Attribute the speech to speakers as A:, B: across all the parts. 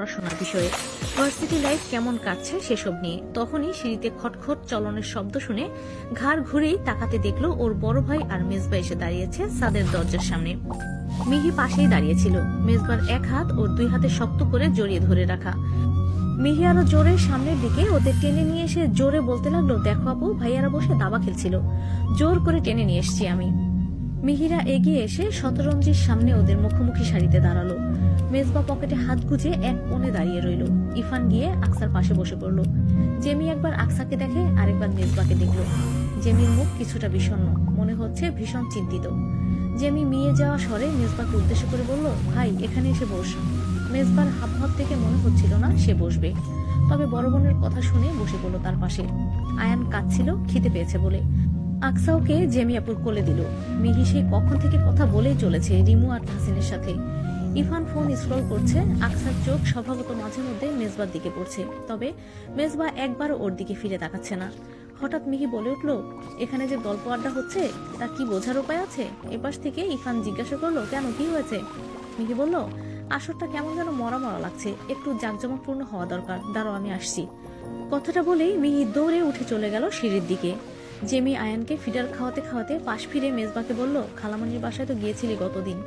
A: পড়াশোনার বিষয়ে varsity life কেমন কাটছে সেসব নিয়ে। তখনই সিঁড়িতে খটখট চলনের শব্দ শুনে ঘাড় ঘুরেই তাকাতে দেখলো ওর বড় ভাই আর মেজবা এসে দাঁড়িয়েছে ছাদের দরজার সামনে। মিহি পাশেই দাঁড়িয়েছিল, মেজবার এক হাত ওর দুই হাতে শক্ত করে জড়িয়ে ধরে রাখা। মিহি আরো জোরে সামনের দিকে ওদের টেনে নিয়ে এসে জোরে বলতে লাগলো, দেখো আপু, ভাইয়ারা বসে দাবা খেলছিল, জোর করে টেনে নিয়ে এসছি আমি। মিহিরা এগিয়ে এসে শতরঞ্জির সামনে ওদের মুখোমুখি সারিতে দাঁড়ালো। মেজবা পকেটে হাত গুজে এক কোণে দাঁড়িয়ে রইল। ইরফান গিয়ে আকসার পাশে বসে পড়লো। জেমি একবার আকসাকে দেখে, আরেকবার মেজবাকে দেখলো। জেমির মুখ কিছুটা বিষণ্ণ, মনে হচ্ছে ভীষণ চিন্তিত। জেমি মিয়ে যাওয়া স্বরে মেজবাকে উদ্দেশ্য করে বলল, ভাই এখানে এসে বস। মেজবার হাবভাব থেকে মনে হচ্ছিল না সে বসবে, তবে বড় বোনের কথা শুনে বসে পড়ল তার পাশে। আয়ান কাঁদছিল খিদে পেয়েছে বলে। আকসাওকে জেমি আপুর কোলে দিল। মিহি সে কখন থেকে কথা বলেই চলেছে রিমু আর তাহসিনের সাথে। ইরফান ফোন স্ক্রল করছে। আকসার চোখ স্বভাবত মাঝে মধ্যে মেজবার দিকে পড়ছে, তবে মেজবা একবারও ওর দিকে ফিরে তাকাচ্ছে না। হঠাৎ মিহি বলে উঠল, এখানে যে গল্প আড্ডা হচ্ছে তা কি বোঝার উপায় আছে? এপাশ থেকে ইরফান জিজ্ঞাসা করলো, কেন, কি হয়েছে? মিহি বলল, আসরটা কেমন যেন মরা মরা লাগছে, একটু জাঁকজমকপূর্ণ হওয়া দরকার, দাঁড়াও আমি আসছি। কথাটা বলেই মিহি দৌড়ে উঠে চলে গেল সিঁড়ির দিকে। জেমি আয়ানকে ফিডার খাওয়াতে খাওয়াতে পাশ ফিরে মেজবাকে বলল, খালামণির বাসায় তো গিয়েছিলি গতদিন,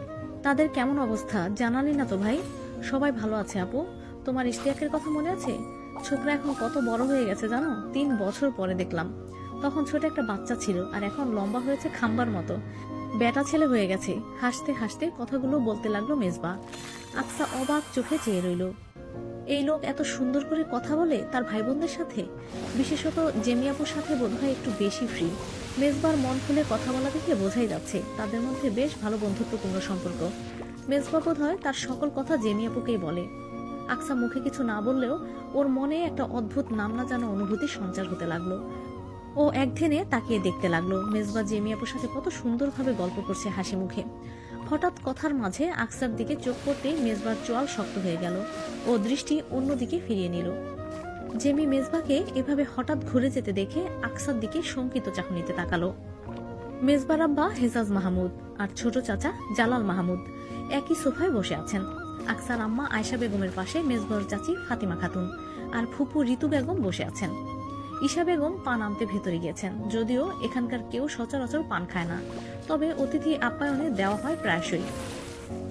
A: তাদের কেমন অবস্থা জানালি না তো ভাই? সবাই ভালো আছে আপু। তোমার ইশতিয়াকের কথা মনে আছে? ছোকরা এখন কত বড় হয়ে গেছে জানো? 3 বছর পরে দেখলাম। তখন ছোট একটা বাচ্চা ছিল, আর এখন লম্বা হয়েছে খাম্বার মতো, বেটা ছেলে হয়ে গেছে। হাসতে হাসতে কথাগুলো বলতে লাগলো মেজবা। আকসা অবাক চোখে চেয়ে রইল। এই লোক এত সুন্দর করে কথা বলে তার ভাই বোনদের সাথে, বিশেষত জেমিয়াপুর সাথে বোধহয় একটু বেশি ফ্রি। মেজবার মন খুলে কথা বলা দেখে বোঝাই যাচ্ছে তাদের মধ্যে বেশ ভালো বন্ধুত্বপূর্ণ সম্পর্ক। মেজবা বোধহয় তার সকল কথা জেমিয়াপুকেই বলে। আকসা মুখে কিছু না বললেও ওর মনে একটা অদ্ভুত নাম না জানা অনুভূতি সঞ্চার হতে লাগলো। ও একদিনে তাকিয়ে দেখতে লাগলো মেজবা জেমিয়াপুর সাথে কত সুন্দরভাবে গল্প করছে হাসি মুখে। হঠাৎ কথার মাঝে আকসার দিকে চোখ পড়তেই মেজবার চোয়াল শক্ত হয়ে গেল। ও দৃষ্টি অন্যদিকে ফিরিয়ে নিল। জেমি মেজবাকে এভাবে হঠাৎ ঘুরে যেতে দেখে আকসার দিকে শঙ্কিত চাহনিতে তাকালো। মেজবার আব্বা হেজাজ মাহমুদ আর ছোট চাচা জালাল মাহমুদ একই সোফায় বসে আছেন। আকসার আম্মা আয়শা বেগমের পাশে মেজবার চাচি ফাতিমা খাতুন আর ফুপু ঋতু বেগম বসে আছেন। ঈশা বেগম পান আনতে ভেতরে গিয়েছেন, যদিও এখানকার কেউ সচরাচর পান খায় না, তবে অতিথি আপ্যায়নে দেওয়া হয় প্রায়শই।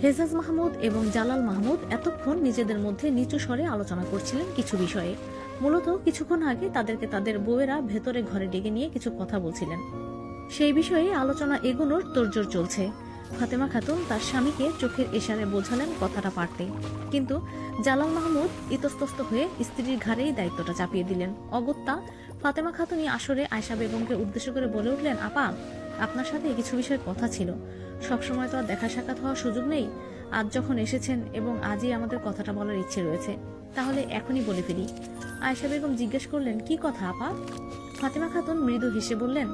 A: হেজাজ মাহমুদ এবং জালাল মাহমুদ এতক্ষণ নিজেদের মধ্যে নিচু স্বরে আলোচনা করছিলেন কিছু বিষয়ে। মূলত কিছুক্ষণ আগে তাদেরকে তাদের বউয়েরা ভেতরে ঘরে ডেকে নিয়ে কিছু কথা বলছিলেন, সেই বিষয়ে আলোচনা এগোনোর তোড়জোড় চলছে। ফাতেমা খাতুন তার স্বামীকে চোখের ইশারায় বোঝালেন কথাটা পারতে, কিন্তু জালাল মাহমুদ ইতস্তত হয়ে স্ত্রীর ঘাড়েই দায়িত্বটা চাপিয়ে দিলেন। অগত্যা ফাতেমা খাতুনই আসরে আয়শা বেগমকে উদ্দেশ্য করে বলে উঠলেন, আপা, আপনার সাথে কিছু বিষয়ে কথা ছিল। সবসময় তো আর দেখা সাক্ষাৎ হওয়ার সুযোগ নেই, আজ যখন এসেছেন এবং আজই আমাদের কথাটা বলার ইচ্ছে রয়েছে, তাহলে এখনই বলে ফেলি। আয়শা বেগম জিজ্ঞেস করলেন, কি কথা আপা? ফাতেমা খাতুন মৃদু হেসে বললেন,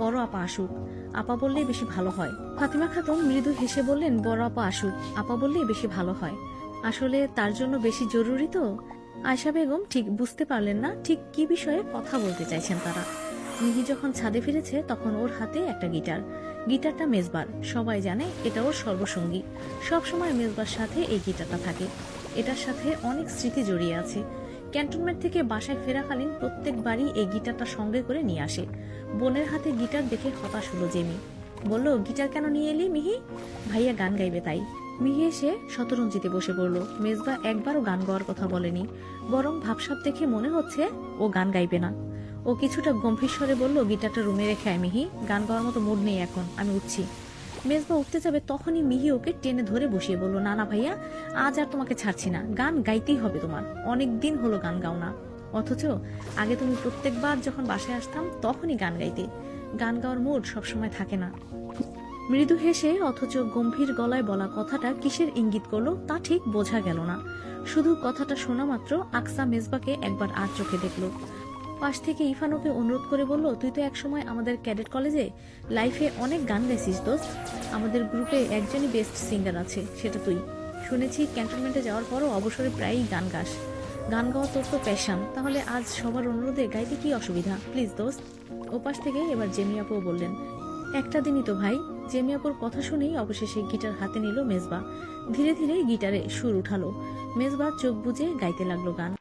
A: বড় আপা আসুক, আপা বললেই বেশি ভালো হয়। ফাতিমা খাতুন মৃদু হেসে বললেন, বড় আপা আসুক, আপা বললেই বেশি ভালো হয়। আসলে তার জন্য বেশি জরুরি তো। আয়শা বেগম ঠিক বুঝতে পারলেন না ঠিক কি বিষয়ে কথা বলতে চাইছেন তারা। মিহি যখন ছাদে ফিরেছে তখন ওর হাতে একটা গিটার। গিটারটা মেজবার, সবাই জানে এটা ওর সর্বসঙ্গী। সবসময় মেজবার সাথে এই গিটারটা থাকে। এটার সাথে অনেক স্মৃতি জড়িয়ে আছে। ক্যান্টনমেন্ট থেকে বাসায় ফেরাকালীন প্রত্যেকবারই এই গিটারটা সঙ্গে করে নিয়ে আসে। বোনের হাতে গিটার দেখে হতাশ হলো জেমি। বলল, গিটার কেন নিয়ে এলি মিহি? ভাইয়া গান গাইবে তাই। মিহি এসে শতরঞ্জিতে বসে পড়ল। মেজবা একবারও গান গাওয়ার কথা বলেনি, বরং ভাবসাব দেখে মনে হচ্ছে ও গান গাইবে না। ও কিছুটা গম্ভীর স্বরে বলল, গিটারটা রুমে রেখে আয় মিহি, গান গাওয়ার মতো মুড নেই এখন, আমি উঠছি। মেজবা উঠতে যাবে তখনই মিহি ওকে টেনে ধরে বসিয়ে বলল, না না ভাইয়া, আজ আর তোমাকে ছাড়ছি না, গান গাইতেই হবে তোমার, অনেক দিন হলো গান গাও না। অথচ আগে তুমি প্রত্যেকবার যখন বাসায় আসতাম তখনই গান গাইতে। গান গাওয়ার মুড সবসময় থাকে না। মৃদু হেসে অথচ গম্ভীর গলায় বলা কথাটা কিসের ইঙ্গিত করলো তা ঠিক বোঝা গেল না। শুধু কথাটা শোনা মাত্র আকসা মেজবাকে একবার আর চোখে দেখলো। পাশ থেকে ইরফান ওকে অনুরোধ করে বলল, তুই তো একসময় আমাদের ক্যাডেট কলেজে লাইফে অনেক গান গাইছিস দোস্ত। আমাদের গ্রুপে একজনই বেস্ট সিঙ্গার আছে, সেটা তুই। শুনেছি ক্যান্টনমেন্টে যাওয়ার পরও অবসরে প্রায়ই গান গাস। গান গাওয়া তোর তো প্যাশন, তাহলে আজ সবার অনুরোধে গাইতে কি অসুবিধা? প্লিজ দোস্ত। ওপাশ থেকে এবার জেমি আপুও বললেন, একটা দিনই তো ভাই। জেমিয়াপুর কথা শুনেই অবশেষে গিটার হাতে নিল মেজবা। ধীরে ধীরে গিটারে সুর উঠালো। মেজবা চোখ বুজে গাইতে লাগলো গান।